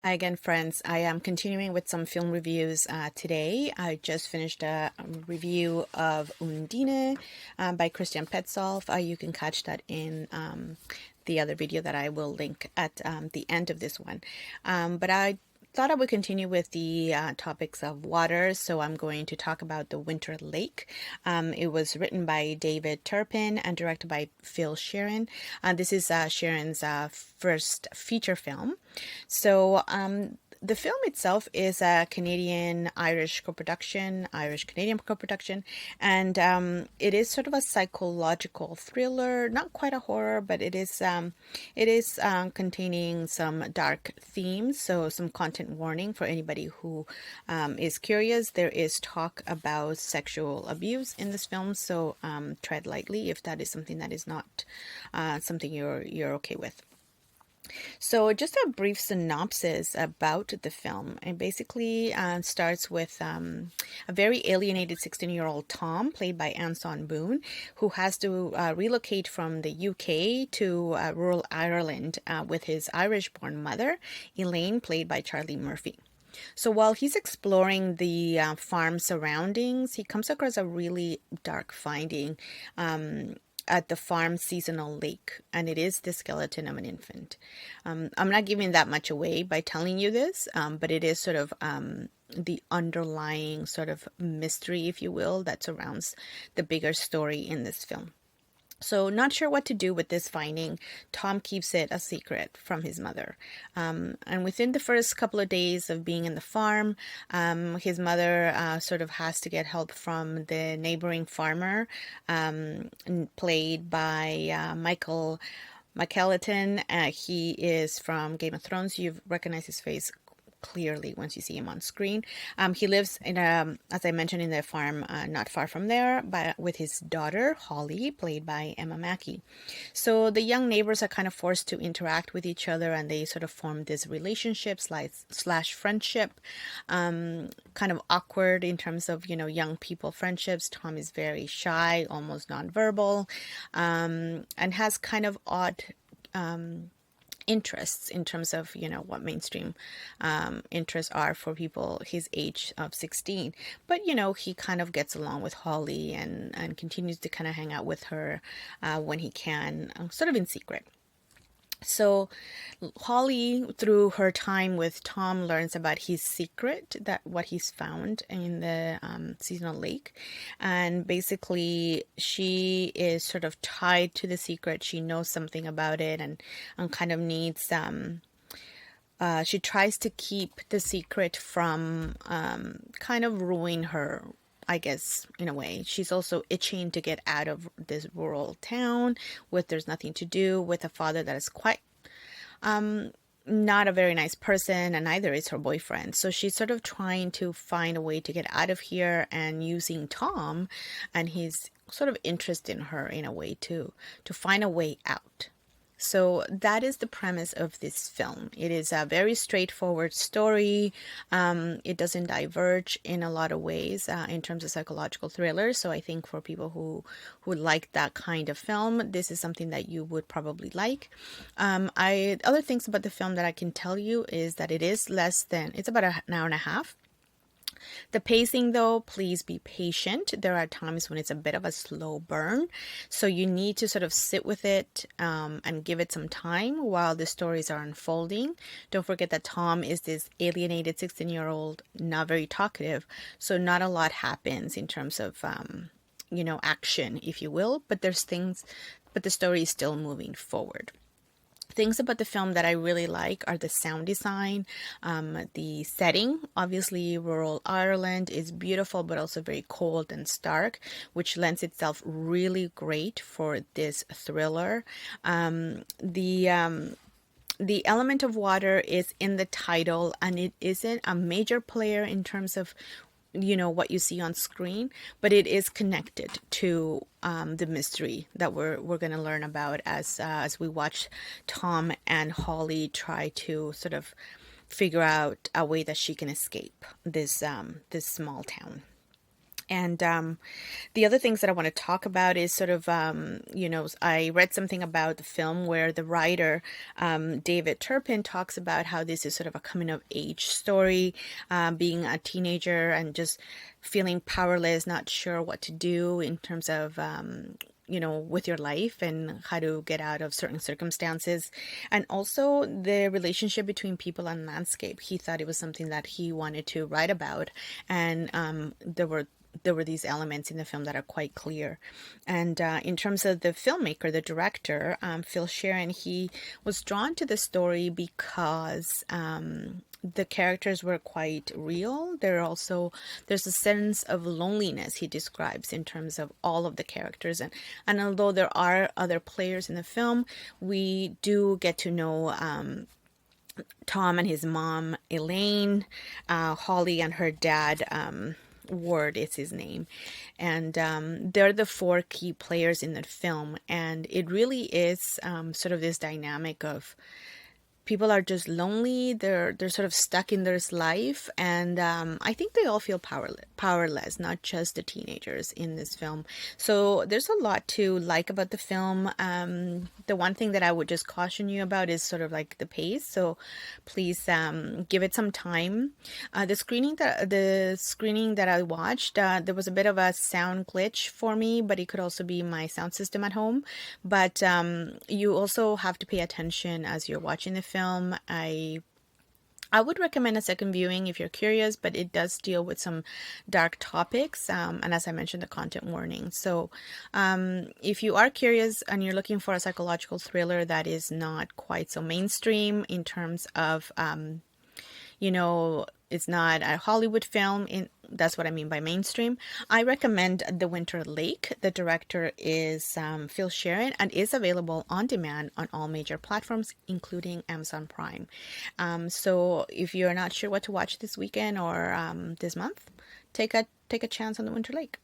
Hi again, friends. I am continuing with some film reviews today. I just finished a review of Undine by Christian Petzold. You can catch that in the other video that I will link at the end of this one. But I thought I would continue with the topics of water, so I'm going to talk about The Winter Lake. It was written by David Turpin and directed by Phil Sheerin. This is Sheerin's first feature film. So the film itself is a Canadian-Irish co-production, Irish-Canadian co-production, and it is sort of a psychological thriller, not quite a horror, but it is containing some dark themes, so some content warning for anybody who is curious. There is talk about sexual abuse in this film, so tread lightly if that is something that is not something you're okay with. So, just a brief synopsis about the film. It basically starts with a very alienated 16-year-old Tom, played by Anson Boon, who has to relocate from the UK to rural Ireland with his Irish born mother, Elaine, played by Charlie Murphy. So while he's exploring the farm surroundings, he comes across a really dark finding at the farm seasonal lake, and it is the skeleton of an infant. I'm not giving that much away by telling you this, but it is sort of the underlying sort of mystery, if you will, that surrounds the bigger story in this film. So, not sure what to do with this finding, Tom keeps it a secret from his mother. And within the first couple of days of being in the farm, his mother sort of has to get help from the neighboring farmer, played by McElhatton. He is from Game of Thrones. You recognize his face clearly once you see him on screen. He lives in as I mentioned, in the farm not far from there, with his daughter Holly, played by Mackey. So the young neighbors are kind of forced to interact with each other, and they sort of form this relationship slash friendship. Kind of awkward in terms of young people friendships. Tom is very shy, almost nonverbal, and has kind of odd interests in terms of what mainstream interests are for people his age of 16. But he kind of gets along with Holly and continues to kind of hang out with her when he can, sort of in secret. So Holly, through her time with Tom, learns about his secret, that what he's found in the seasonal lake. And basically, she is sort of tied to the secret. She knows something about it, and kind of needs she tries to keep the secret from kind of ruin her, I guess, in a way. She's also itching to get out of this rural town with there's nothing to do, with a father that is quite not a very nice person, and neither is her boyfriend. So she's sort of trying to find a way to get out of here, and using Tom and his sort of interest in her in a way to find a way out. So that is the premise of this film. It is a very straightforward story. It doesn't diverge in a lot of ways in terms of psychological thrillers. So I think for people who like that kind of film, this is something that you would probably like. Other things about the film that I can tell you is that it's about an hour and a half. The pacing, though, please be patient. There are times when it's a bit of a slow burn, so you need to sort of sit with it and give it some time while the stories are unfolding. Don't forget that Tom is this alienated 16-year-old, not very talkative, so not a lot happens in terms of action, if you will, but the story is still moving forward. Things about the film that I really like are the sound design, the setting. Obviously, rural Ireland is beautiful, but also very cold and stark, which lends itself really great for this thriller. The element of water is in the title, and it isn't a major player in terms of what you see on screen, but it is connected to the mystery that we're going to learn about as we watch Tom and Holly try to sort of figure out a way that she can escape this small town. And the other things that I want to talk about is sort of, I read something about the film where the writer, David Turpin, talks about how this is sort of a coming of age story, being a teenager and just feeling powerless, not sure what to do in terms of, with your life and how to get out of certain circumstances. And also the relationship between people and landscape. He thought it was something that he wanted to write about. And there were these elements in the film that are quite clear. And in terms of the filmmaker, the director, Phil Sheerin, he was drawn to the story because the characters were quite real. There's a sense of loneliness he describes in terms of all of the characters. And although there are other players in the film, we do get to know Tom and his mom, Elaine, Holly and her dad, Ward is his name. And they're the four key players in the film. And it really is sort of this dynamic of people are just lonely. They're sort of stuck in their life, and I think they all feel powerless, not just the teenagers in this film. So there's a lot to like about the film. The one thing that I would just caution you about is sort of like the pace. So please give it some time. The screening that I watched, there was a bit of a sound glitch for me, but it could also be my sound system at home. But you also have to pay attention as you're watching the film. I would recommend a second viewing if you're curious, but it does deal with some dark topics, and as I mentioned, the content warning. So if you are curious and you're looking for a psychological thriller that is not quite so mainstream in terms of it's not a Hollywood film. That's what I mean by mainstream. I recommend The Winter Lake. The director is Phil Sheerin and is available on demand on all major platforms, including Amazon Prime. So if you're not sure what to watch this weekend or this month, take a chance on The Winter Lake.